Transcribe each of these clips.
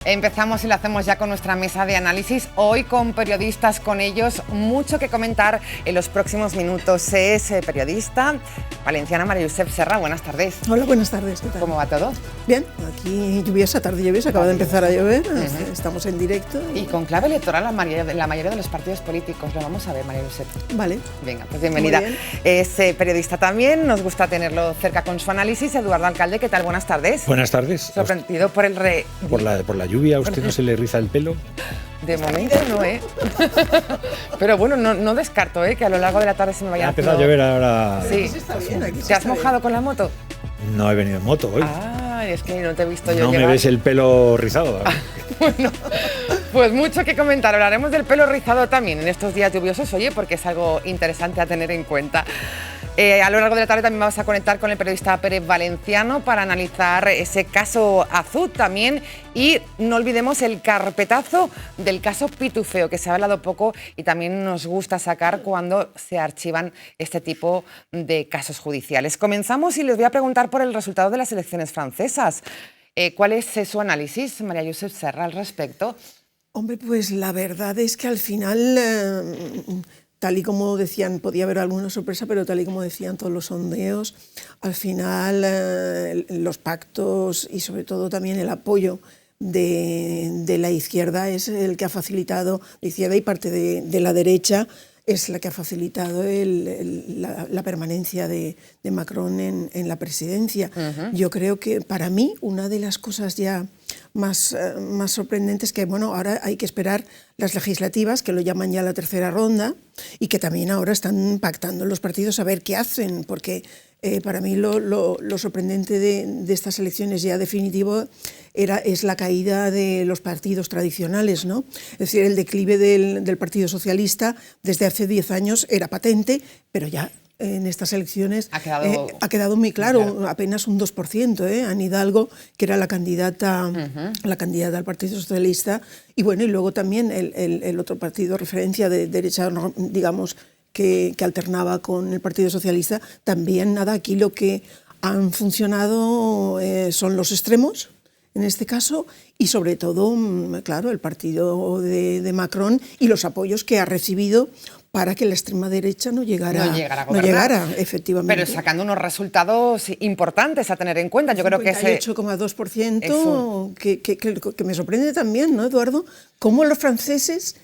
Empezamos y lo hacemos ya con nuestra mesa de análisis, hoy con periodistas, con ellos mucho que comentar en los próximos minutos. Es periodista valenciana María Josep Serra, buenas tardes. Hola, buenas tardes, ¿qué tal? ¿Cómo va todo? Bien, aquí lluviosa, tarde lluviosa, acaba de empezar a llover, estamos en directo. Y con clave electoral la mayoría de los partidos políticos, lo vamos a ver, María Josep. Vale. Venga, pues bienvenida. Es periodista también, nos gusta tenerlo cerca con su análisis. Eduardo Alcalde, ¿qué tal? Buenas tardes. Buenas tardes. Sorprendido por el Por la lluvia, ¿a usted no se le riza el pelo? De momento no, ¿eh? Pero bueno, no descarto, ¿eh? Que a lo largo de la tarde se me vaya Ha empezado a llover ahora. Sí. Aquí está bien, aquí ¿Te has mojado con la moto? No he venido en moto hoy. Ay, es que no te he visto yo No llegar. me ves el pelo rizado. Bueno, pues mucho que comentar. Hablaremos del pelo rizado también en estos días lluviosos, oye, porque es algo interesante a tener en cuenta. A lo largo de la tarde también vamos a conectar con el periodista Pérez Valenciano para analizar ese caso Azud también, y no olvidemos el carpetazo del caso Pitufeo, que se ha hablado poco y también nos gusta sacar cuando se archivan este tipo de casos judiciales. Comenzamos y les voy a preguntar por el resultado de las elecciones francesas. ¿Cuál es su análisis, María Josep Serra, al respecto? Hombre, pues la verdad es que al final, tal y como decían, podía haber alguna sorpresa, pero tal y como decían todos los sondeos, al final los pactos y sobre todo también el apoyo de la izquierda es el que ha facilitado, la izquierda y parte de la derecha, es la que ha facilitado la permanencia de Macron en la presidencia. Yo creo que para mí una de las cosas ya más sorprendentes que, bueno, ahora hay que esperar las legislativas, que lo llaman ya la tercera ronda, y que también ahora están pactando los partidos a ver qué hacen, porque para mí lo sorprendente de estas elecciones ya definitivo es la caída de los partidos tradicionales, ¿no? Es decir, el declive del Partido Socialista desde hace 10 años era patente, pero ya en estas elecciones ha quedado muy claro, apenas un 2%, Anne Hidalgo, que era la candidata al Partido Socialista, y bueno, y luego también el otro partido referencia de derecha, digamos, que alternaba con el Partido Socialista. También nada, aquí lo que han funcionado son los extremos, en este caso, y sobre todo, claro, el partido de Macron y los apoyos que ha recibido para que la extrema derecha no llegara a gobernar, efectivamente. Pero sacando unos resultados importantes a tener en cuenta. Yo creo que ese 58,2%, que me sorprende también, ¿no, Eduardo? Cómo los franceses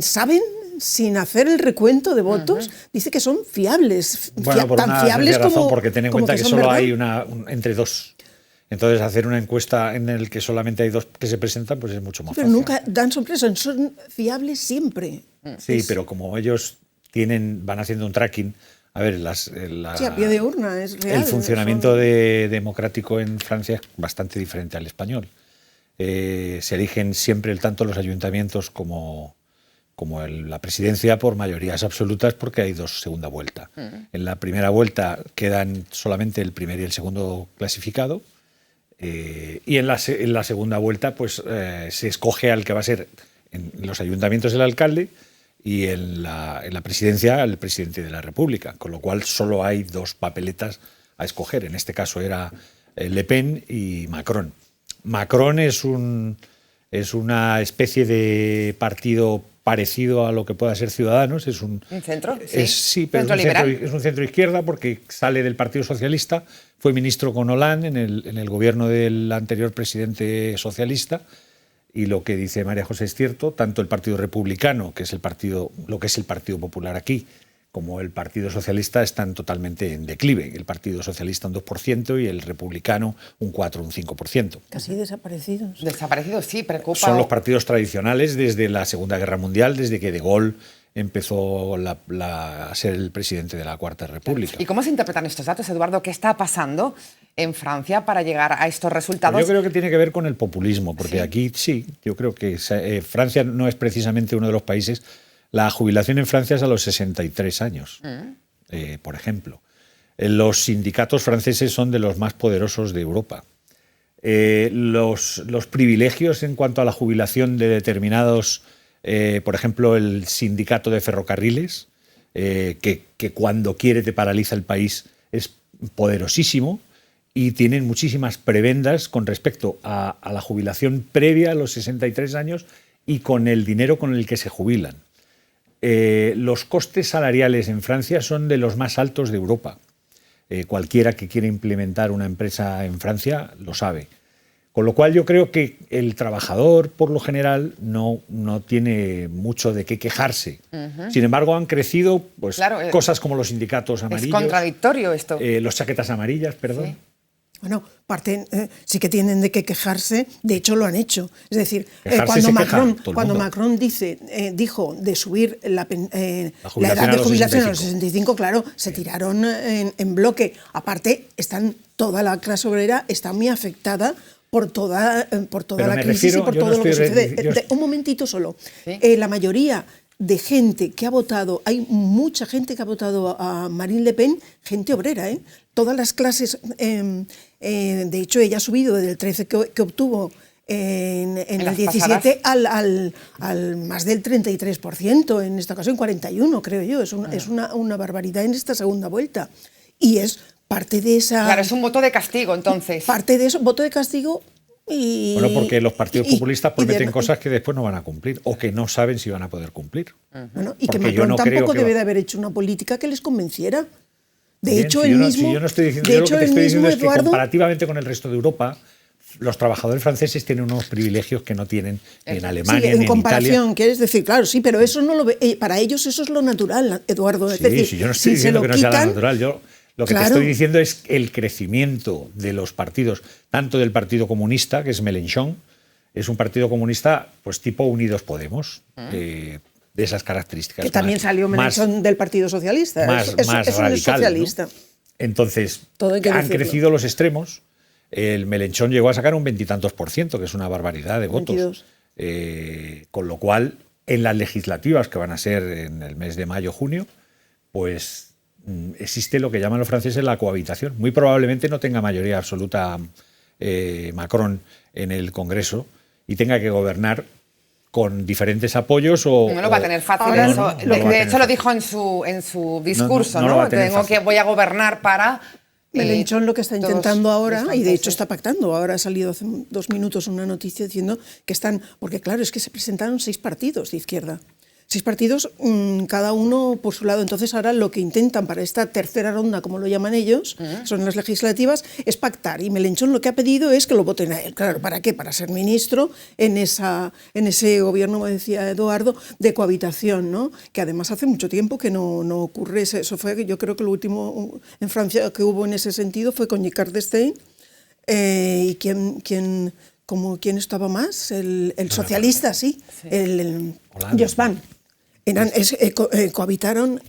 saben, sin hacer el recuento de votos, dice que son fiables. Bueno, por tan una fiables razón, como, porque ten en cuenta que solo verdad. hay entre dos. Entonces, hacer una encuesta en la que solamente hay dos que se presentan, pues es mucho más Pero fácil. nunca dan sorpresa, son fiables siempre. Sí, pero como ellos van haciendo un tracking, a ver, sí, a pie de urna es real. El funcionamiento democrático en Francia es bastante diferente al español. Se eligen siempre tanto los ayuntamientos como la presidencia por mayorías absolutas, porque hay segunda vuelta. En la primera vuelta quedan solamente el primer y el segundo clasificado, y en la segunda vuelta pues se escoge al que va a ser en los ayuntamientos el alcalde y en la presidencia el presidente de la República, con lo cual solo hay dos papeletas a escoger. En este caso era Le Pen y Macron. Macron es una especie de partido parecido a lo que pueda ser Ciudadanos. Es un centro, sí. Sí, pero es un centro izquierda, porque sale del Partido Socialista, fue ministro con Hollande en el gobierno del anterior presidente socialista, y lo que dice María José es cierto, tanto el Partido Republicano, que es lo que es el Partido Popular aquí, como el Partido Socialista están totalmente en declive. El Partido Socialista un 2% y el Republicano un 4 o un 5%. Casi desaparecidos. Desaparecidos, sí, preocupa. Son los partidos tradicionales desde la Segunda Guerra Mundial, desde que De Gaulle empezó a ser el presidente de la Cuarta República. ¿Y cómo se interpretan estos datos, Eduardo? ¿Qué está pasando en Francia para llegar a estos resultados? Yo creo que tiene que ver con el populismo, porque aquí sí, yo creo que Francia no es precisamente uno de los países. La jubilación en Francia es a los 63 años, por ejemplo. Los sindicatos franceses son de los más poderosos de Europa. Los privilegios en cuanto a la jubilación de determinados, por ejemplo, el sindicato de ferrocarriles, que cuando quiere te paraliza el país, es poderosísimo. y tienen muchísimas prebendas con respecto a la jubilación previa a los 63 años y con el dinero con el que se jubilan. Los costes salariales en Francia son de los más altos de Europa. Cualquiera que quiera implementar una empresa en Francia lo sabe. Con lo cual yo creo que el trabajador, por lo general, no tiene mucho de qué quejarse. Sin embargo, han crecido pues, claro, cosas como los sindicatos amarillos. Es contradictorio esto. Los chaquetas amarillas, perdón. Sí. Bueno, sí que tienen de qué quejarse, de hecho lo han hecho. Es decir, cuando Macron dijo de subir la edad de jubilación a los 65, claro, se tiraron en bloque. Aparte, toda la clase obrera está muy afectada por toda la crisis y por todo lo que sucede. Un momentito solo. ¿Sí? La mayoría de gente que ha votado, hay mucha gente que ha votado a Marine Le Pen, gente obrera, ¿eh? Todas las clases, de hecho ella ha subido desde el 13 que obtuvo en el 17 al más del 33%, en esta ocasión 41%, creo yo. Es una barbaridad en esta segunda vuelta. Y es parte de esa... Claro, es un voto de castigo, entonces. Parte de eso, voto de castigo. Bueno, porque los partidos populistas prometen cosas que después no van a cumplir o que no saben si van a poder cumplir. Bueno, y que Macron tampoco debe de haber hecho una política que les convenciera. De hecho, él mismo... Yo no estoy diciendo, yo lo que te estoy diciendo es que comparativamente con el resto de Europa, los trabajadores franceses tienen unos privilegios que no tienen en Alemania, sí, ni en Italia. En comparación, quieres decir, claro, sí, pero eso no lo ve, para ellos eso es lo natural, Eduardo. Es decir, sí, yo no estoy diciendo que no sea lo natural. Lo que te estoy diciendo es el crecimiento de los partidos, tanto del Partido Comunista, que es Mélenchon, es un partido comunista pues tipo Unidos Podemos, de esas características. Que también salió Mélenchon del Partido Socialista. Más radical, socialista. ¿no? Entonces, han crecido los extremos. El Mélenchon llegó a sacar un 20 y tantos %, que es una barbaridad de votos. Con lo cual, en las legislativas que van a ser en el mes de mayo-junio, pues existe lo que llaman los franceses la cohabitación. Muy probablemente no tenga mayoría absoluta Macron en el Congreso y tenga que gobernar con diferentes apoyos o... No lo va a tener fácil. De hecho, lo dijo en su discurso, ¿no? Voy a gobernar para... Mélenchon lo que está intentando ahora, y de hecho está pactando, ahora ha salido hace 2 minutos una noticia diciendo que están... Porque claro, es que se presentaron 6 partidos de izquierda. 6 partidos, cada uno por su lado. Entonces ahora lo que intentan para esta tercera ronda, como lo llaman ellos, son las legislativas, es pactar. Y Mélenchon lo que ha pedido es que lo voten a él. Claro, ¿para qué? Para ser ministro en ese gobierno, como decía Eduardo, de cohabitación, ¿no? Que además hace mucho tiempo que no ocurre. Eso fue, yo creo que lo último en Francia que hubo en ese sentido fue con Giscard d'Estaing. ¿Y quién estaba más? El socialista, sí. El Jospin. Cohabitaron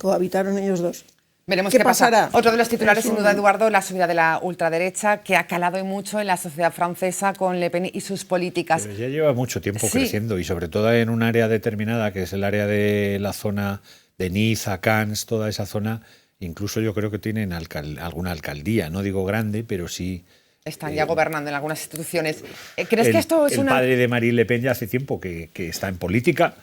ellos dos. Veremos qué pasará. Otro de los titulares, sin duda, Eduardo, la subida de la ultraderecha, que ha calado mucho en la sociedad francesa con Le Pen y sus políticas. Pero ya lleva mucho tiempo creciendo, y sobre todo en un área determinada, que es el área de la zona de Niza, Cannes, toda esa zona. Incluso yo creo que tienen alguna alcaldía, no digo grande, pero sí... Están ya gobernando en algunas instituciones. ¿Crees que esto es el padre de Marine Le Pen ya hace tiempo que está en política.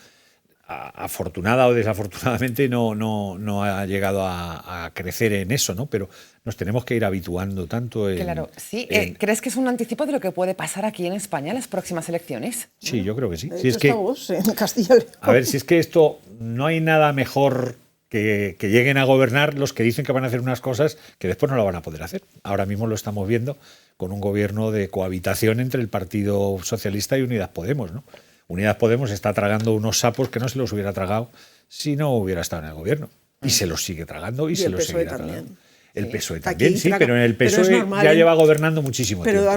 Afortunada o desafortunadamente no ha llegado a crecer en eso, ¿no? Pero nos tenemos que ir habituando tanto en... Claro, sí. ¿Crees que es un anticipo de lo que puede pasar aquí en España en las próximas elecciones? Sí, yo creo que sí. Si es que, en Castilla y León. A ver, si es que esto no hay nada mejor que lleguen a gobernar los que dicen que van a hacer unas cosas que después no lo van a poder hacer. Ahora mismo lo estamos viendo con un gobierno de cohabitación entre el Partido Socialista y Unidas Podemos, ¿no? Unidas Podemos está tragando unos sapos que no se los hubiera tragado si no hubiera estado en el gobierno. Y se los sigue tragando y se los seguirá tragando. El PSOE también, sí, pero en el PSOE ya lleva gobernando muchísimo tiempo. Pero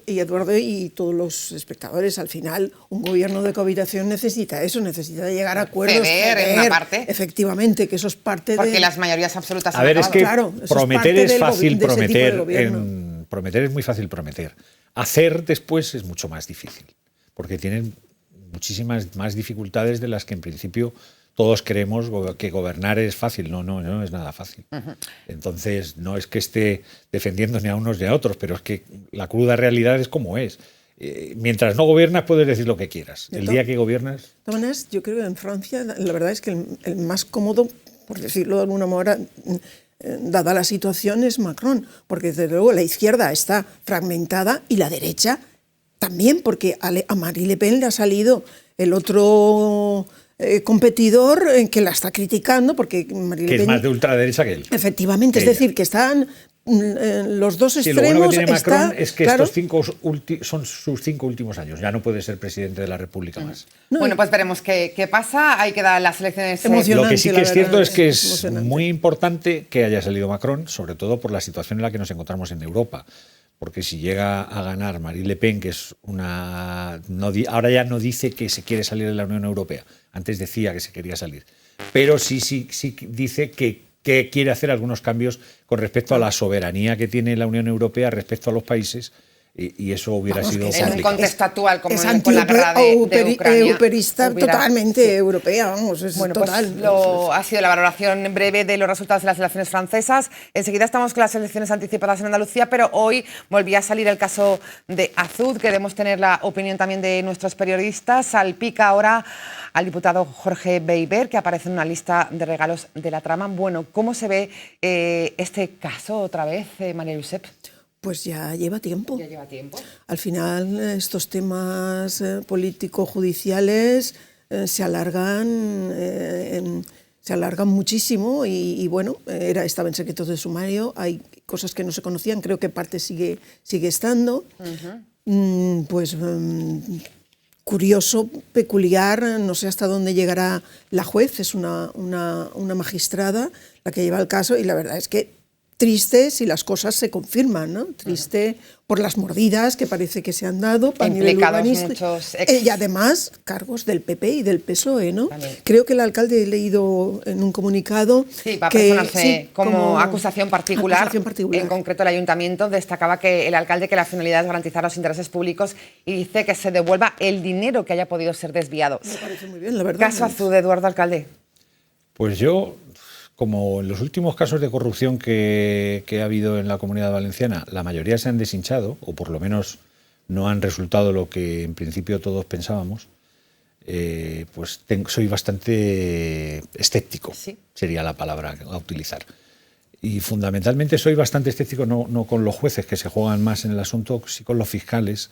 Eduardo y todos los espectadores, al final, un gobierno de cohabitación necesita eso, necesita llegar a acuerdos. Ceder en una parte. Efectivamente, que eso es parte Porque las mayorías absolutas... A ver, es que prometer es fácil prometer. Prometer es muy fácil prometer. Hacer después es mucho más difícil, porque tienen muchísimas más dificultades de las que en principio todos creemos que gobernar es fácil. No es nada fácil. Entonces, no es que esté defendiendo ni a unos ni a otros, pero es que la cruda realidad es como es. Mientras no gobiernas puedes decir lo que quieras. El día que gobiernas... De todas maneras, yo creo que en Francia la verdad es que el más cómodo, por decirlo de alguna manera, dada la situación, es Macron, porque desde luego la izquierda está fragmentada y la derecha también, porque a Marine Le Pen le ha salido el otro competidor que la está criticando, porque Marine Que Le es Pen, más de ultraderecha que él. efectivamente, Que es ella. decir, que están los dos Sí, extremos. lo bueno que tiene Macron está, es que claro, son sus 5 últimos años. Ya no puede ser presidente de la República más. no, Bueno, pues veremos qué pasa. Hay que dar las elecciones. Emocionante. Lo que sí que la es cierto verdad, es que es emocionante. muy importante que haya salido Macron, sobre todo por la situación en la que nos encontramos en Europa. Porque si llega a ganar Marine Le Pen, que es una... ahora ya no dice que se quiere salir de la Unión Europea. Antes decía que se quería salir. Pero sí dice que quiere hacer algunos cambios con respecto a la soberanía que tiene la Unión Europea respecto a los países, y eso hubiera sido que En un complicado. contexto actual como es con la guerra de Ucrania. europeísta hubiera- totalmente europea, vamos, es Bueno, total. pues ha sido la valoración breve de los resultados de las elecciones francesas. Enseguida estamos con las elecciones anticipadas en Andalucía, pero hoy volvía a salir el caso de Azud. Queremos tener la opinión también de nuestros periodistas. Salpica ahora al diputado Jorge Beiber, que aparece en una lista de regalos de la trama. Bueno, ¿cómo se ve este caso otra vez, María Josep? Pues ya lleva tiempo. Ya lleva tiempo. Al final, estos temas político-judiciales se alargan muchísimo y bueno, estaba en secreto de sumario, hay cosas que no se conocían, creo que parte sigue estando. Curioso, peculiar, no sé hasta dónde llegará la juez, es una magistrada la que lleva el caso, y la verdad es que triste si las cosas se confirman, ¿no? Triste por las mordidas que parece que se han dado a nivel Implicados urbanístico. muchos Y además cargos del PP y del PSOE, ¿no? También. Creo que el alcalde, he leído en un comunicado Sí, va a que personarse sí, como acusación particular. acusación particular. En concreto, el ayuntamiento destacaba que el alcalde que la finalidad es garantizar los intereses públicos y dice que se devuelva el dinero que haya podido ser desviado. Me parece muy bien, la verdad. Caso Azud, Eduardo Alcalde. Pues yo, como en los últimos casos de corrupción que ha habido en la Comunidad Valenciana, la mayoría se han deshinchado, o por lo menos no han resultado lo que en principio todos pensábamos, pues soy bastante escéptico, Sí. sería la palabra a utilizar. Y fundamentalmente soy bastante escéptico, no con los jueces, que se juegan más en el asunto, sí con los fiscales,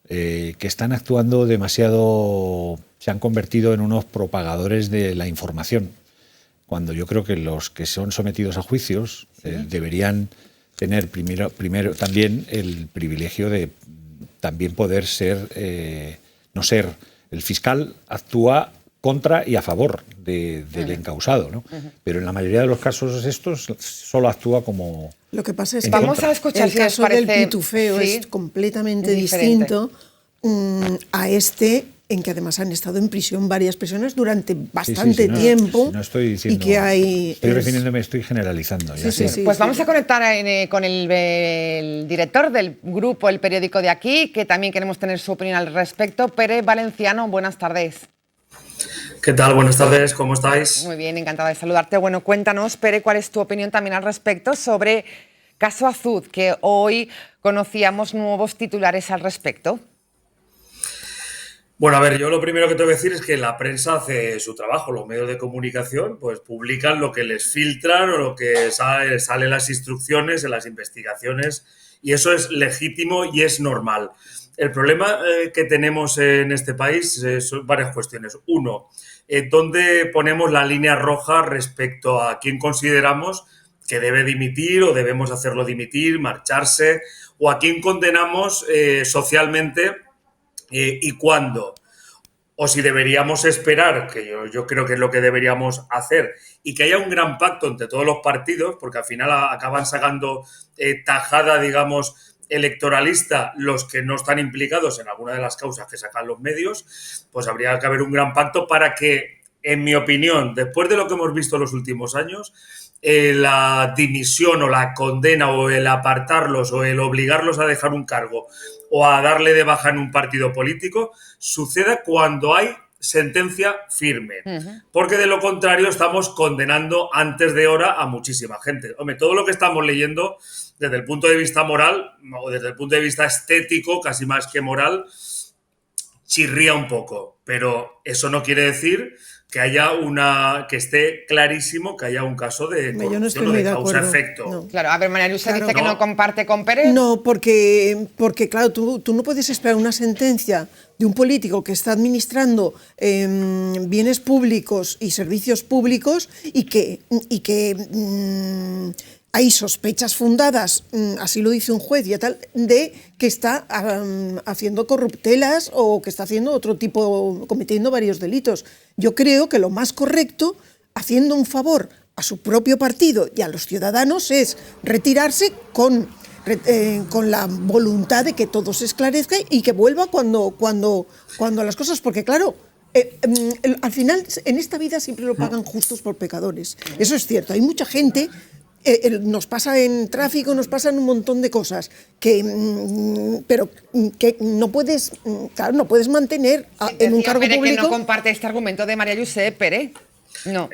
que están actuando demasiado, se han convertido en unos propagadores de la información, cuando yo creo que los que son sometidos a juicios deberían tener primero también el privilegio de también poder ser, no ser, el fiscal actúa contra y a favor del encausado, ¿no? Pero en la mayoría de los casos estos solo actúa como... Lo que pasa es que Vamos a escuchar el si os caso del parece- pitufeo sí, es completamente diferente. distinto a este, en que además han estado en prisión varias personas durante bastante tiempo. No estoy diciendo... y que hay... Estoy refiriéndome, estoy generalizando. Ya Sí, sé. sí. Pues vamos a conectar con el director del grupo El Periódico de Aquí, que también queremos tener su opinión al respecto. Pere Valenciano, buenas tardes. ¿Qué tal? Buenas tardes, ¿cómo estáis? Muy bien, encantada de saludarte. Bueno, cuéntanos, Pere, cuál es tu opinión también al respecto sobre caso Azud, que hoy conocíamos nuevos titulares al respecto. Bueno, a ver, yo lo primero que tengo que decir es que la prensa hace su trabajo, los medios de comunicación pues publican lo que les filtran o lo que sale en las instrucciones, en las investigaciones, y eso es legítimo y es normal. El problema que tenemos en este país son varias cuestiones. Uno, ¿dónde ponemos la línea roja respecto a quién consideramos que debe dimitir o debemos hacerlo dimitir, marcharse, o a quién condenamos socialmente y cuándo? O si deberíamos esperar, que yo creo que es lo que deberíamos hacer, y que haya un gran pacto entre todos los partidos, porque al final acaban sacando tajada, digamos, electoralista los que no están implicados en alguna de las causas que sacan los medios, pues habría que haber un gran pacto para que, en mi opinión, después de lo que hemos visto en los últimos años, la dimisión o la condena o el apartarlos o el obligarlos a dejar un cargo o a darle de baja en un partido político suceda cuando hay sentencia firme. Porque de lo contrario estamos condenando antes de hora a muchísima gente. Hombre, todo lo que estamos leyendo desde el punto de vista moral o desde el punto de vista estético, casi más que moral, chirría un poco, pero eso no quiere decir que haya que esté clarísimo que haya un caso de corrupción Yo no estoy o muy de de causa-efecto. acuerdo. Claro, a ver, María Luisa Claro. dice que no No. comparte con Pérez. No, porque claro, tú no puedes esperar una sentencia de un político que está administrando bienes públicos y servicios públicos y que hay sospechas fundadas, así lo dice un juez y tal, de que está haciendo corruptelas o que está haciendo otro tipo, cometiendo varios delitos. Yo creo que lo más correcto, haciendo un favor a su propio partido y a los ciudadanos, es retirarse con la voluntad de que todo se esclarezca y que vuelva cuando las cosas, porque claro, al final en esta vida siempre lo pagan justos por pecadores. Eso es cierto, hay mucha gente, nos pasa en tráfico, nos pasan un montón de cosas, pero que no puedes, claro, no puedes mantener en un cargo Pérez público. que no comparte este argumento de María Josep Pérez. No.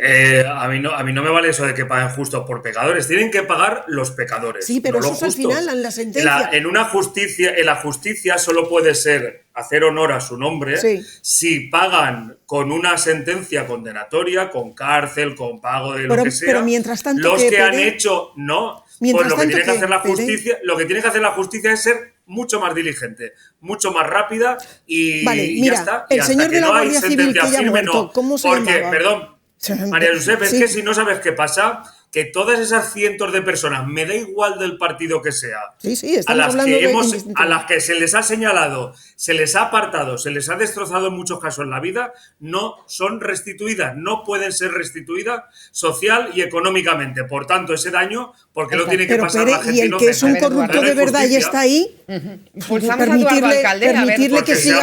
A mí no me vale eso de que paguen justos por pecadores. Tienen que pagar los pecadores. Sí, pero no eso los es al justos. final, en la sentencia. En la justicia solo puede ser hacer honor a su nombre si pagan con una sentencia condenatoria, con cárcel, con pago de lo que sea. Pero mientras tanto, los que han hecho, no. Pues lo que tiene que hacer la justicia, es ser mucho más diligente, mucho más rápida y, vale, y mira, ya está. el Y hasta señor que de la no hay Guardia Civil sentencia que ya ha firme, muerto, no. ¿cómo se Porque, llamaba? perdón, María Josep, es Sí. que si no sabes qué pasa, que todas esas cientos de personas, me da igual del partido que sea, Sí, estamos hablando a las que se les ha señalado, se les ha apartado, se les ha destrozado en muchos casos la vida, no son restituidas, no pueden ser restituidas social y económicamente. Por tanto, ese daño, porque lo tiene que Pero pasar Pérez, la gente y el que es un inocente. corrupto No hay de verdad y justicia. está ahí, Pulsamos a Eduardo Alcalde, a ver. permitirle Porque que sea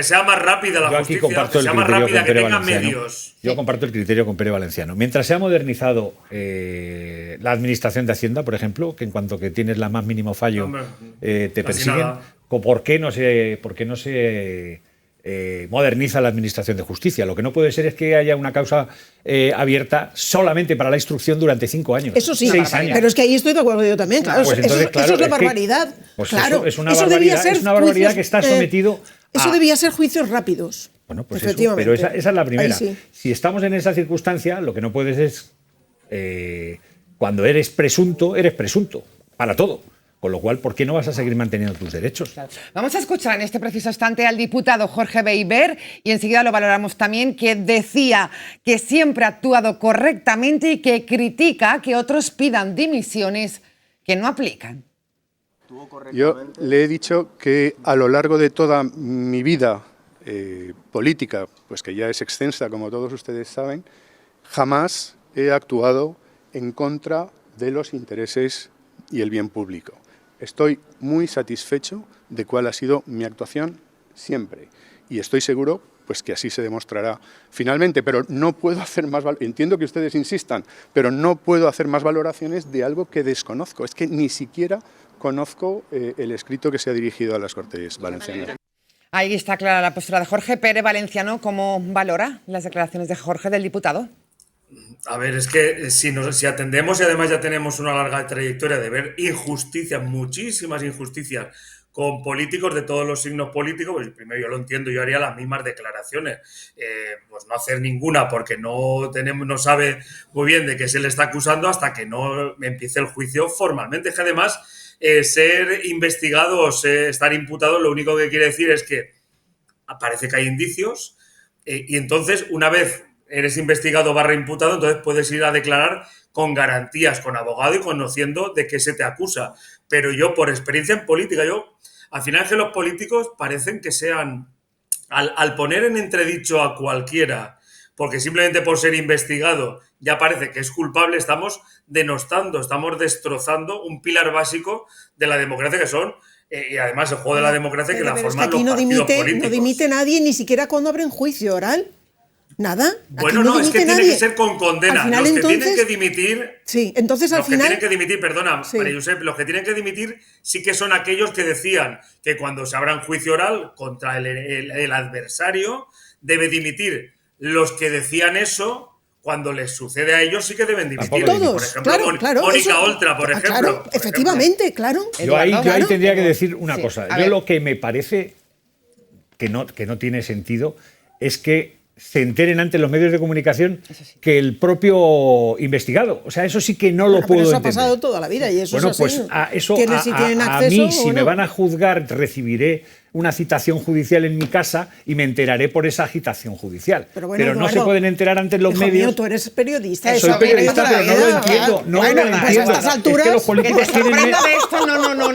siga. más rápida la Yo aquí justicia, comparto que el sea más criterio rápida, con que Pere tenga Valenciano. medios. Yo comparto el criterio con Pere Valenciano. Mientras se ha modernizado la administración de Hacienda, por ejemplo, que en cuanto que tienes la más mínimo fallo Hombre, te casi persiguen, nada. ¿por qué no se moderniza la administración de justicia? Lo que no puede ser es que haya una causa abierta solamente para la instrucción durante 5 años. Eso sí, 6 años. pero es que ahí estoy de acuerdo yo también, claro. Pues eso entonces, es claro, la es que- barbaridad. pues claro, eso es una debía barbaridad, ser es una barbaridad juicios, que está sometido Eso a- debía ser juicios rápidos. Bueno, pues eso, efectivamente. pero esa es la primera. Ahí sí. Si estamos en esa circunstancia, lo que no puedes es, cuando eres presunto para todo. Con lo cual, ¿por qué no vas a seguir manteniendo tus derechos? Vamos a escuchar en este preciso instante al diputado Jorge Beiber y enseguida lo valoramos también, que decía que siempre ha actuado correctamente y que critica que otros pidan dimisiones que no aplican. Yo le he dicho que a lo largo de toda mi vida política, pues que ya es extensa, como todos ustedes saben, jamás he actuado en contra de los intereses y el bien público. Estoy muy satisfecho de cuál ha sido mi actuación siempre y estoy seguro pues que así se demostrará finalmente, pero no puedo hacer más, entiendo que ustedes insistan, pero no puedo hacer más valoraciones de algo que desconozco, es que ni siquiera conozco el escrito que se ha dirigido a las Cortes Valencianas. Ahí está clara la postura de Jorge. Pere Valenciano, ¿cómo valora las declaraciones de Jorge, del diputado? A ver, es que si atendemos y además ya tenemos una larga trayectoria de ver injusticias, muchísimas injusticias, con políticos de todos los signos políticos, pues primero yo lo entiendo, yo haría las mismas declaraciones. Pues no hacer ninguna porque no sabe muy bien de qué se le está acusando hasta que no empiece el juicio formalmente. Es que además ser investigado o estar imputado lo único que quiere decir es que parece que hay indicios y entonces una vez eres investigado / imputado, entonces puedes ir a declarar con garantías, con abogado y conociendo de qué se te acusa. Pero yo, por experiencia en política, al final es que los políticos parecen que sean, al poner en entredicho a cualquiera, porque simplemente por ser investigado ya parece que es culpable, estamos denostando, estamos destrozando un pilar básico de la democracia que son, y además el juego de la democracia que la Pero es forman que aquí los partidos no políticos. dimite nadie, ni siquiera cuando abren juicio oral. Nada. Bueno, Aquí no, es que dimite tiene nadie. que ser con condena. Al final, Los que entonces, tienen que dimitir... Sí, entonces al Los que final. tienen que dimitir, perdona, Sí. María Josep, los que tienen que dimitir sí que son aquellos que decían que cuando se abra un juicio oral contra el adversario debe dimitir. Los que decían eso, cuando les sucede a ellos sí que deben dimitir. Todos, Por ejemplo, claro, Mónica eso- Oltra, por ejemplo. Claro, por efectivamente, claro. Yo ahí Eduardo, tendría que decir una Sí, cosa. a Yo ver. lo que me parece que no tiene sentido es que se enteren ante los medios de comunicación que el propio investigado. O sea, eso sí que no lo puedo entender. Eso ha pasado toda la vida y eso bueno, es así. Pues a mí, si me van a juzgar, recibiré una citación judicial en mi casa y me enteraré por esa citación judicial. Pero no se pueden enterar ante los medios. Mío, tú eres periodista. Soy periodista, pero no lo entiendo. No lo entiendo. Pues a estas alturas, es que los políticos tienen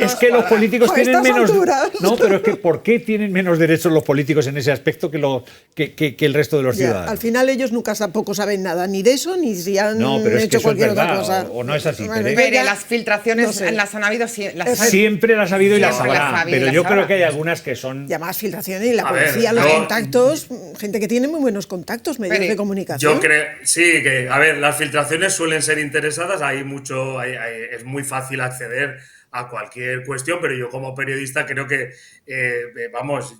es que los políticos tienen menos. No, pero es que ¿por qué tienen menos derechos los políticos en ese aspecto que el resto de los ciudadanos? Al final ellos nunca tampoco saben nada, ni de eso, ni si han hecho cualquier otra cosa. O no es así. Pero las filtraciones las han habido siempre las ha habido y las habrá. Pero yo creo que hay algunas que son... Llamadas filtraciones y la policía, los contactos, gente que tiene muy buenos contactos, medios de comunicación. Yo creo, sí, que, a ver, las filtraciones suelen ser interesadas, es muy fácil acceder a cualquier cuestión, pero yo como periodista creo que,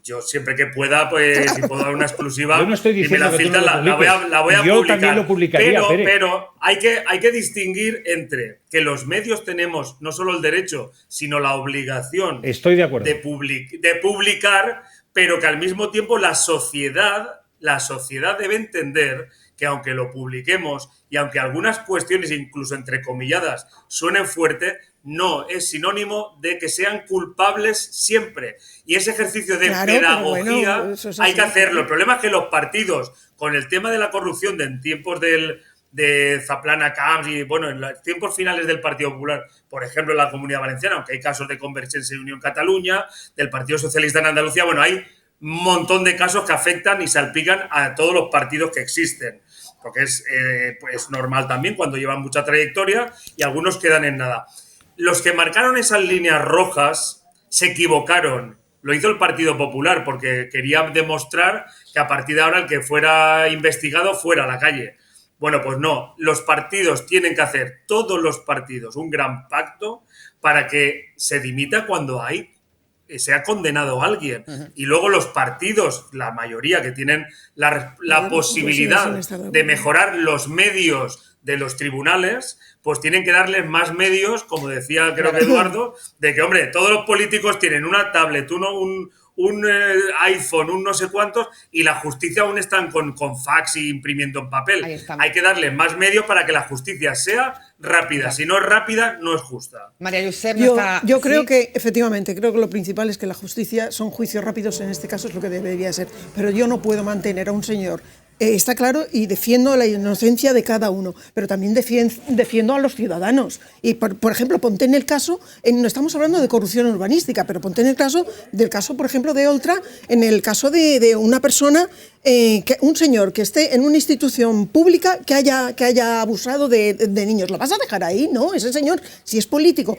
yo siempre que pueda, pues si puedo dar una exclusiva yo no estoy y me la filtran, la voy a yo publicar. También lo publicaría, pero hay que distinguir entre que los medios tenemos no solo el derecho, sino la obligación Estoy de acuerdo. de publicar, pero que al mismo tiempo la sociedad debe entender que aunque lo publiquemos y aunque algunas cuestiones, incluso entrecomilladas, suenen fuerte, no es sinónimo de que sean culpables siempre. Y ese ejercicio de pedagogía hay que hacerlo. El problema es que los partidos, con el tema de la corrupción en tiempos de Zaplana Camps y en los tiempos finales del Partido Popular, por ejemplo en la Comunidad Valenciana, aunque hay casos de Convergencia y Unión Cataluña, del Partido Socialista en Andalucía, hay un montón de casos que afectan y salpican a todos los partidos que existen, porque es normal también cuando llevan mucha trayectoria y algunos quedan en nada. Los que marcaron esas líneas rojas se equivocaron. Lo hizo el Partido Popular porque quería demostrar que a partir de ahora el que fuera investigado fuera a la calle. Bueno, pues no. Los partidos tienen que hacer, todos los partidos, un gran pacto para que se dimita cuando se ha condenado a alguien. Y luego los partidos, la mayoría que tienen la posibilidad de mejorar los medios de los tribunales, pues tienen que darles más medios, como decía creo que Eduardo, de que, hombre, todos los políticos tienen una tablet, un iPhone, un no sé cuántos, y la justicia aún están con fax y imprimiendo en papel. Hay que darle más medios para que la justicia sea rápida. Si no es rápida, no es justa. María Josep, yo creo que, efectivamente, creo que lo principal es que la justicia son juicios rápidos, en este caso es lo que debería ser. Pero yo no puedo mantener a un señor... está claro, y defiendo la inocencia de cada uno, pero también defiendo a los ciudadanos. Y, por ejemplo, ponte en el caso, no estamos hablando de corrupción urbanística, pero ponte en el caso por ejemplo, de Oltra, en el caso de una persona, un señor que esté en una institución pública que haya abusado de niños. ¿Lo vas a dejar ahí? No, ese señor, si es político,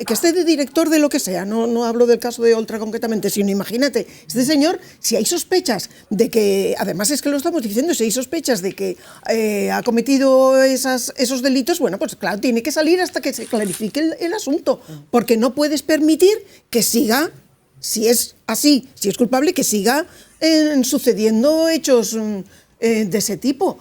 que esté de director de lo que sea, no hablo del caso de Oltra concretamente, sino imagínate, este señor, si hay sospechas de que, además es que lo estamos diciendo, si hay sospechas de que ha cometido esos delitos, bueno, pues claro, tiene que salir hasta que se clarifique el asunto, porque no puedes permitir que siga, si es así, si es culpable, que siga sucediendo hechos de ese tipo.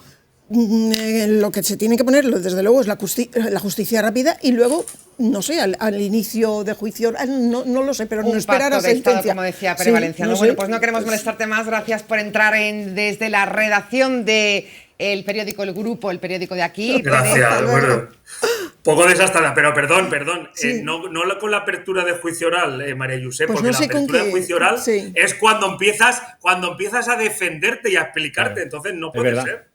Lo que se tiene que poner, desde luego, es la justicia rápida y luego, no sé, al inicio de juicio, no lo sé, pero no esperar a sentencia. Estado, como decía Pere Valenciano. Bueno, pues no queremos molestarte más. Gracias por entrar desde la redacción de el periódico El Grupo, el periódico de aquí. Gracias, bueno. Poco desastrada, pero perdón. Sí. No con la apertura de juicio oral, María Josep, pues porque no sé, la apertura de juicio oral es cuando empiezas a defenderte y a explicarte, entonces no puede ser.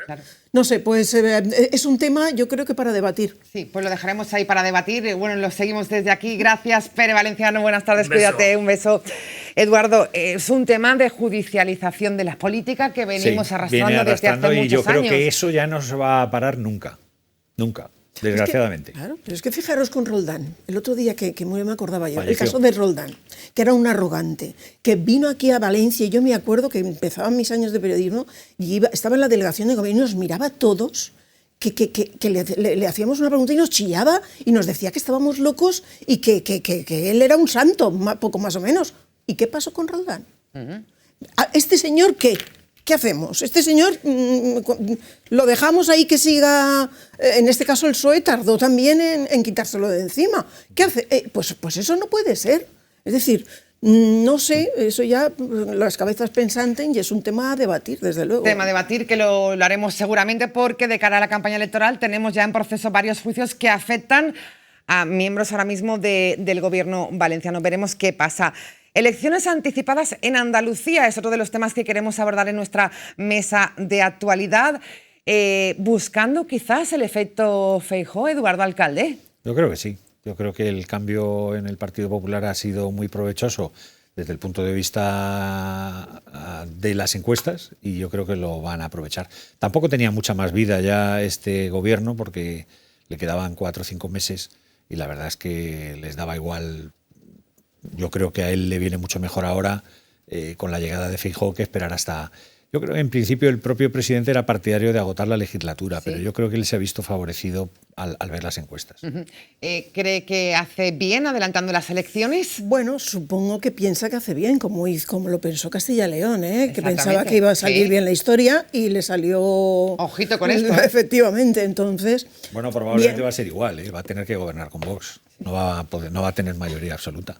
Claro. No sé, pues es un tema, yo creo que para debatir. Sí, pues lo dejaremos ahí para debatir. Bueno, lo seguimos desde aquí. Gracias, Pere Valenciano. Buenas tardes, cuídate. Un beso. Eduardo, es un tema de judicialización de la política que venimos arrastrando desde hace muchos años. Y yo creo que eso ya no se va a parar nunca. Nunca. Desgraciadamente. Claro, pero es que fijaros con Roldán, el otro día que muy me acordaba yo, el caso de Roldán, que era un arrogante, que vino aquí a Valencia, y yo me acuerdo que empezaban mis años de periodismo, y estaba en la delegación de gobierno y nos miraba a todos, que le hacíamos una pregunta y nos chillaba, y nos decía que estábamos locos y que él era un santo, poco más o menos. ¿Y qué pasó con Roldán? ¿Este señor qué? ¿Qué hacemos? Este señor lo dejamos ahí que siga, en este caso el PSOE tardó también en quitárselo de encima. ¿Qué hace? Pues eso no puede ser. Es decir, No sé, eso ya las cabezas pensantes y es un tema a debatir, desde luego. Tema a debatir que lo haremos seguramente porque de cara a la campaña electoral tenemos ya en proceso varios juicios que afectan a miembros ahora mismo del gobierno valenciano. Veremos qué pasa. Elecciones anticipadas en Andalucía es otro de los temas que queremos abordar en nuestra mesa de actualidad, buscando quizás el efecto Feijóo, Eduardo Alcalde. Yo creo que sí. Yo creo que el cambio en el Partido Popular ha sido muy provechoso desde el punto de vista de las encuestas y yo creo que lo van a aprovechar. Tampoco tenía mucha más vida ya este gobierno porque le quedaban 4 o 5 meses y la verdad es que les daba igual. Yo creo que a él le viene mucho mejor ahora con la llegada de Feijóo que esperar hasta... Yo creo que en principio el propio presidente era partidario de agotar la legislatura, sí, pero yo creo que él se ha visto favorecido al ver las encuestas. ¿Cree que hace bien adelantando las elecciones? Bueno, supongo que piensa que hace bien, como lo pensó Castilla y León, que pensaba que iba a salir bien la historia y le salió... Ojito con esto. Efectivamente, entonces... Bueno, probablemente va a ser igual, va a tener que gobernar con Vox, no va a tener mayoría absoluta.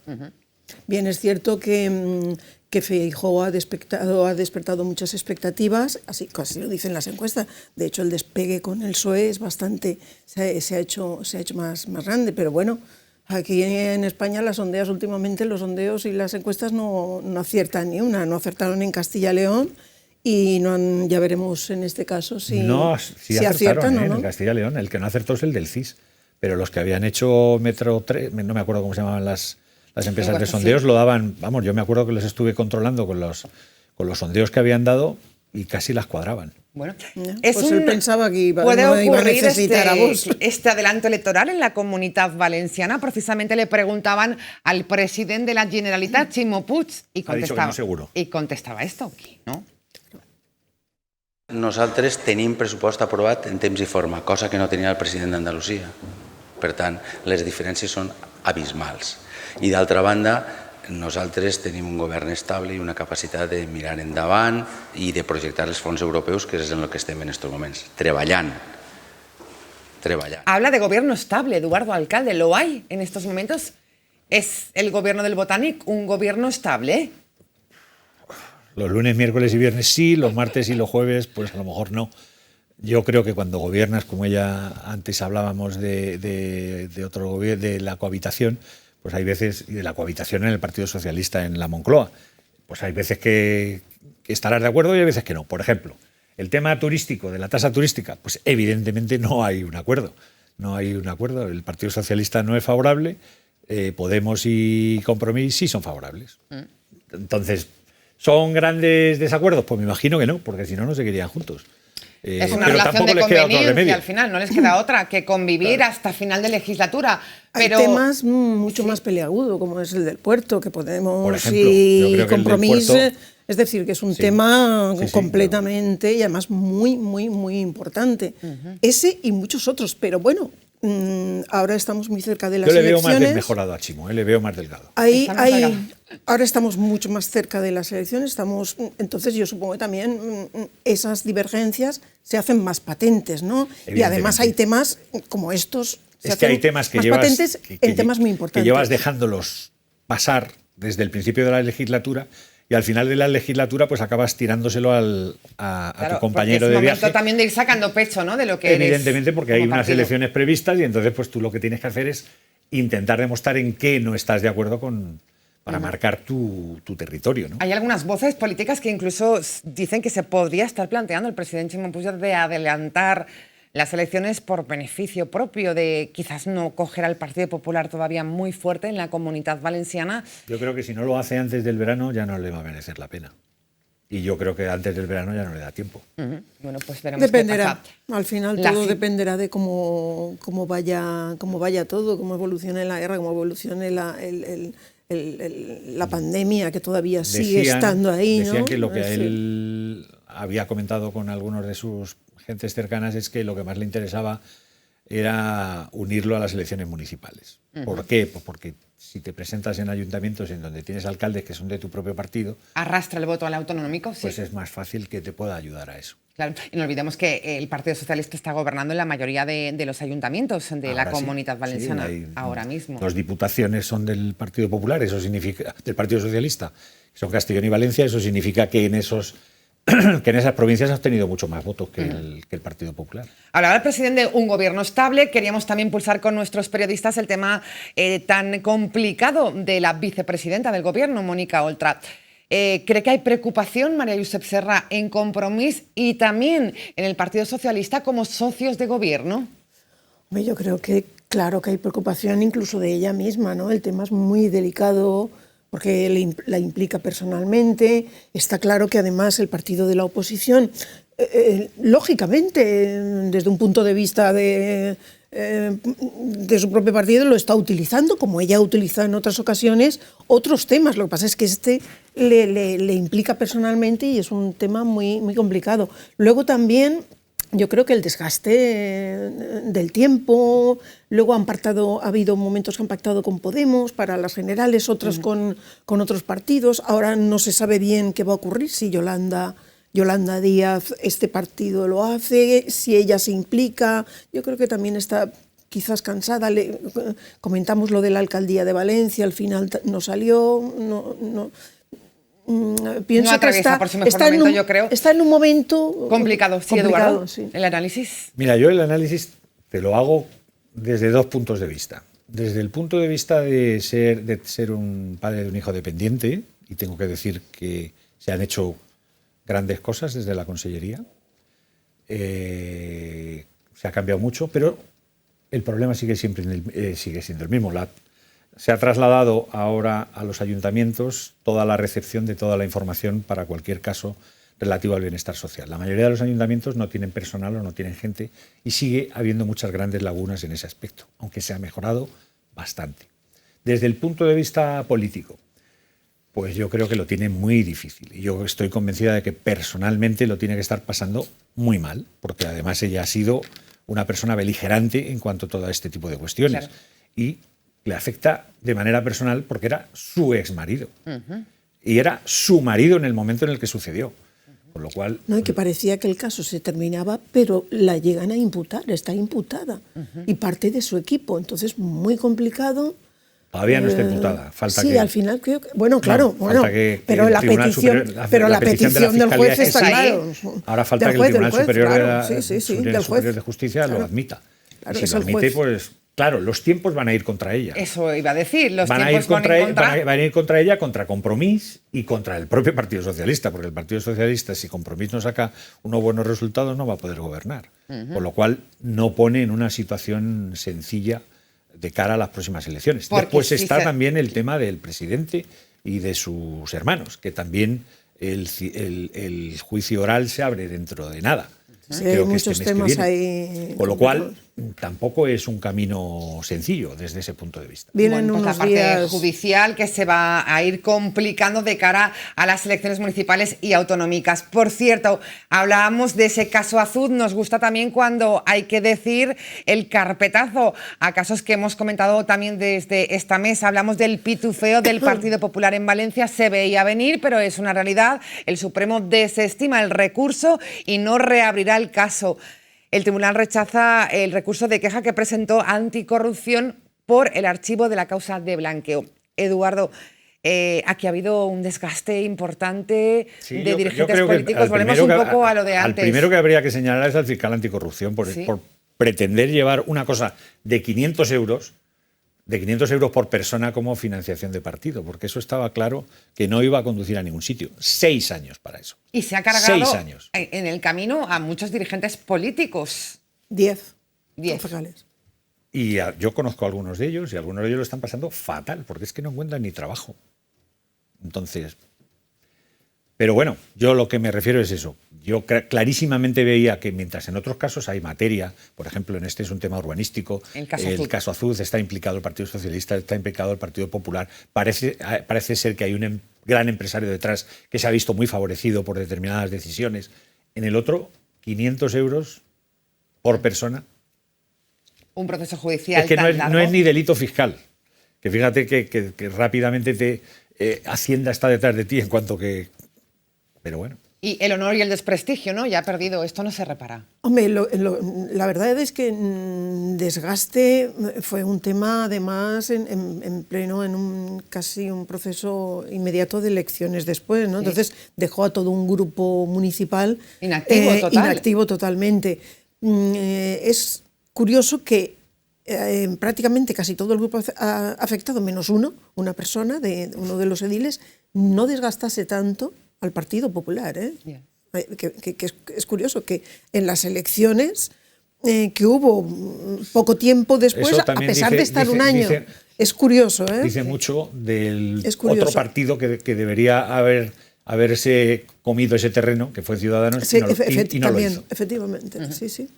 Bien, es cierto que Feijóo ha despertado muchas expectativas, así lo dicen las encuestas. De hecho, el despegue con el PSOE es bastante, se ha hecho más grande, pero bueno, aquí en España los sondeos y las encuestas no aciertan ni una, no acertaron en Castilla y León y ya veremos en este caso si aciertan o no. En Castilla y León, el que no acertó es el del CIS, pero los que habían hecho Metro 3, no me acuerdo cómo se llamaban las empresas de sondeos, lo daban, vamos, yo me acuerdo que los estuve controlando con los sondeos que habían dado y casi las cuadraban. Bueno, él pensaba que iba a necesitar a vos. Este adelanto electoral en la Comunitat Valenciana, precisamente le preguntaban al presidente de la Generalitat, Ximo Puig, y contestaba esto, ¿no? Nosaltres tenim pressupost aprovat en temps i forma, cosa que no tenia el president d'Andalusia. Per tant, les diferències són abismals. I d'altra banda, nosaltres tenim un govern estable i una capacitat de mirar endavant i de projectar els fons europeus, que és en el que estem en aquests moments, treballant. Habla de gobierno estable, Eduardo Alcalde, ¿lo hay en estos momentos? ¿Es el gobierno del Botànic un gobierno estable? Los lunes, miércoles y viernes sí, los martes y los jueves pues a lo mejor no. Yo creo que cuando gobiernas, como ya antes hablábamos de otro gobierno, de la cohabitación, pues hay veces, y de la cohabitación en el Partido Socialista en la Moncloa, pues hay veces que estarás de acuerdo y hay veces que no. Por ejemplo, el tema turístico, de la tasa turística, pues evidentemente no hay un acuerdo. No hay un acuerdo. El Partido Socialista no es favorable, Podemos y Compromís sí son favorables. Entonces, ¿son grandes desacuerdos? Pues me imagino que no, porque si no, no seguirían juntos. Es una relación de conveniencia al final, no les queda otra que convivir hasta final de legislatura. Pero hay temas mucho más peliagudos, como es el del puerto, que Podemos por ejemplo, y Compromís, es decir, que es un tema completamente claro. Y además muy, muy, muy importante. Ese y muchos otros, pero bueno, ahora estamos muy cerca de las elecciones. Yo le veo más desmejorado a Ximo, le veo más delgado. Ahora estamos mucho más cerca de las elecciones, entonces yo supongo que también esas divergencias se hacen más patentes, ¿no? Y además hay temas como estos, es que hay temas que llevas patentes en temas muy importantes. Que llevas dejándolos pasar desde el principio de la legislatura y al final de la legislatura pues acabas tirándoselo a tu compañero de viaje. Es momento también de ir sacando pecho, ¿no? De lo que evidentemente, porque hay unas elecciones previstas y entonces pues tú lo que tienes que hacer es intentar demostrar en qué no estás de acuerdo para marcar tu territorio, ¿no? Hay algunas voces políticas que incluso dicen que se podría estar planteando el presidente Ximo Puig de adelantar las elecciones por beneficio propio, de quizás no coger al Partido Popular todavía muy fuerte en la Comunitat Valenciana. Yo creo que si no lo hace antes del verano ya no le va a merecer la pena. Y yo creo que antes del verano ya no le da tiempo. Bueno, pues veremos dependerá. qué pasa. Al final todo dependerá de cómo vaya todo, cómo evolucione la guerra, cómo evolucione la pandemia, que todavía sigue estando ahí, ¿no? Decían que lo que él había comentado con algunos de sus gentes cercanas es que lo que más le interesaba era unirlo a las elecciones municipales. ¿Por qué? Pues porque si te presentas en ayuntamientos en donde tienes alcaldes que son de tu propio partido, arrastra el voto al autonómico, sí. Pues es más fácil que te pueda ayudar a eso. Claro, y no olvidemos que el Partido Socialista está gobernando en la mayoría de los ayuntamientos de Ahora la Comunidad Valenciana ahora mismo. 2 diputaciones son del Partido Popular, eso significa del Partido Socialista, son Castellón y Valencia, eso significa que en esas provincias ha obtenido mucho más votos que el Partido Popular. Hablaba el presidente de un gobierno estable. Queríamos también impulsar con nuestros periodistas el tema tan complicado de la vicepresidenta del gobierno, Mónica Oltra. ¿Cree que hay preocupación, María Josep Serra, en Compromís y también en el Partido Socialista como socios de gobierno? Yo creo que claro que hay preocupación incluso de ella misma, ¿no? El tema es muy delicado porque la implica personalmente. Está claro que además el partido de la oposición, lógicamente, desde un punto de vista de su propio partido, lo está utilizando, como ella ha utilizado en otras ocasiones, otros temas. Lo que pasa es que este le implica personalmente y es un tema muy, muy complicado. Luego también yo creo que el desgaste del tiempo, luego ha habido momentos que han pactado con Podemos para las generales, otros con otros partidos. Ahora no se sabe bien qué va a ocurrir si Yolanda Díaz, este partido lo hace, si ella se implica. Yo creo que también está quizás cansada. Comentamos lo de la alcaldía de Valencia, al final no salió. Pienso que está en un momento complicado. Sí, Eduardo, sí. ¿El análisis? Mira, yo el análisis te lo hago desde 2 puntos de vista. Desde el punto de vista de ser un padre de un hijo dependiente, y tengo que decir que se han hecho grandes cosas desde la Consellería, se ha cambiado mucho, pero el problema sigue siendo el mismo. Se ha trasladado ahora a los ayuntamientos toda la recepción de toda la información para cualquier caso relativo al bienestar social. La mayoría de los ayuntamientos no tienen personal o no tienen gente y sigue habiendo muchas grandes lagunas en ese aspecto, aunque se ha mejorado bastante. Desde el punto de vista político, pues yo creo que lo tiene muy difícil. Y yo estoy convencida de que personalmente lo tiene que estar pasando muy mal, porque además ella ha sido una persona beligerante en cuanto a todo este tipo de cuestiones. Claro. Y le afecta de manera personal porque era su exmarido. Y era su marido en el momento en el que sucedió. Con lo cual... No, y que parecía que el caso se terminaba, pero la llegan a imputar, está imputada. Y parte de su equipo. Entonces, muy complicado. Todavía no está imputada. Falta sí, que... al final creo que... Bueno, claro, no, pero la petición del juez está claro. Ahora falta que el Tribunal Superior de Justicia lo admita. Claro, y si lo admite, pues... Claro, los tiempos van a ir contra ella. Eso iba a decir, van a ir contra ella, contra Compromís y contra el propio Partido Socialista, porque el Partido Socialista, si Compromís no saca unos buenos resultados, no va a poder gobernar. Con lo cual, no pone en una situación sencilla de cara a las próximas elecciones. Después está también el tema del presidente y de sus hermanos, que también el juicio oral se abre dentro de nada. Sí, hay muchos temas ahí. Con lo cual, tampoco es un camino sencillo desde ese punto de vista. Vienen unos la parte judicial que se va a ir complicando de cara a las elecciones municipales y autonómicas. Por cierto, hablábamos de ese caso Azud. Nos gusta también cuando hay que decir el carpetazo a casos que hemos comentado también desde esta mesa. Hablamos del pitufeo del Partido Popular en Valencia. Se veía venir, pero es una realidad. El Supremo desestima el recurso y no reabrirá el caso. El tribunal rechaza el recurso de queja que presentó Anticorrupción por el archivo de la causa de blanqueo. Eduardo, aquí ha habido un desgaste importante de dirigentes políticos. Volvemos un poco a lo de antes. Al primero que habría que señalar es al fiscal anticorrupción por pretender llevar una cosa de 500 euros por persona como financiación de partido, porque eso estaba claro que no iba a conducir a ningún sitio. 6 años para eso. Y se ha cargado 6 años. En el camino a muchos dirigentes políticos. 10 concejales. Y yo conozco a algunos de ellos y algunos de ellos lo están pasando fatal, porque es que no encuentran ni trabajo. Entonces... Pero bueno, yo lo que me refiero es eso. Yo clarísimamente veía que mientras en otros casos hay materia, por ejemplo, en este es un tema urbanístico, el caso Azud está implicado el Partido Socialista, está implicado el Partido Popular, parece ser que hay un gran empresario detrás que se ha visto muy favorecido por determinadas decisiones. En el otro, 500 euros por persona. Un proceso judicial es que tan largo. No es ni delito fiscal. Que fíjate que rápidamente Hacienda está detrás de ti en cuanto que... Pero bueno. Y el honor y el desprestigio, ¿no? Ya ha perdido, esto no se repara. Hombre, la verdad es que desgaste fue un tema, además, en pleno, casi un proceso inmediato de elecciones después, ¿no? Sí. Entonces dejó a todo un grupo municipal inactivo totalmente. Es curioso que prácticamente casi todo el grupo afectado, menos una persona, uno de los ediles, no desgastase tanto al Partido Popular, ¿eh? Yeah. Que es curioso que en las elecciones que hubo poco tiempo después, a pesar de estar un año, es curioso, ¿eh? Dice mucho del otro partido que debería haberse comido ese terreno, que fue Ciudadanos, sí, y no lo hizo. Efectivamente, sí.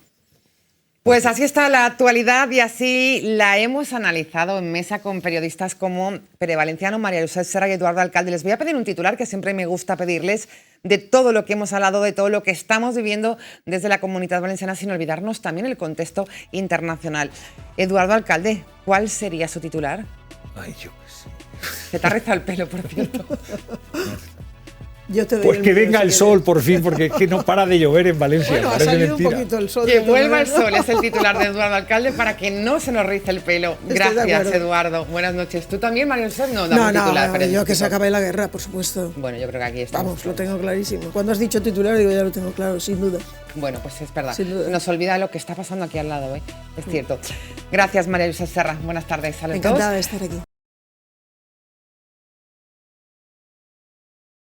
Pues así está la actualidad y así la hemos analizado en mesa con periodistas como Pere Valenciano, María José Serra y Eduardo Alcalde. Les voy a pedir un titular que siempre me gusta pedirles de todo lo que hemos hablado, de todo lo que estamos viviendo desde la Comunitat Valenciana, sin olvidarnos también el contexto internacional. Eduardo Alcalde, ¿cuál sería su titular? Ay, yo qué sé. Se te ha rizado el pelo, por cierto. Pues que venga el sol, por fin, porque es que no para de llover en Valencia. Bueno, ha salido un poquito el sol. Que vuelva el sol, es el titular de Eduardo Alcalde, para que no se nos rice el pelo. Gracias, Eduardo. Buenas noches. ¿Tú también, María José? No, titular. No, yo que se acabe la guerra, por supuesto. Bueno, yo creo que aquí estamos. Vamos, lo tengo clarísimo. Cuando has dicho titular, digo, ya lo tengo claro, sin duda. Bueno, pues es verdad. Nos olvida lo que está pasando aquí al lado, ¿eh? Es cierto. Gracias, María José Serra. Buenas tardes. Encantada de estar aquí.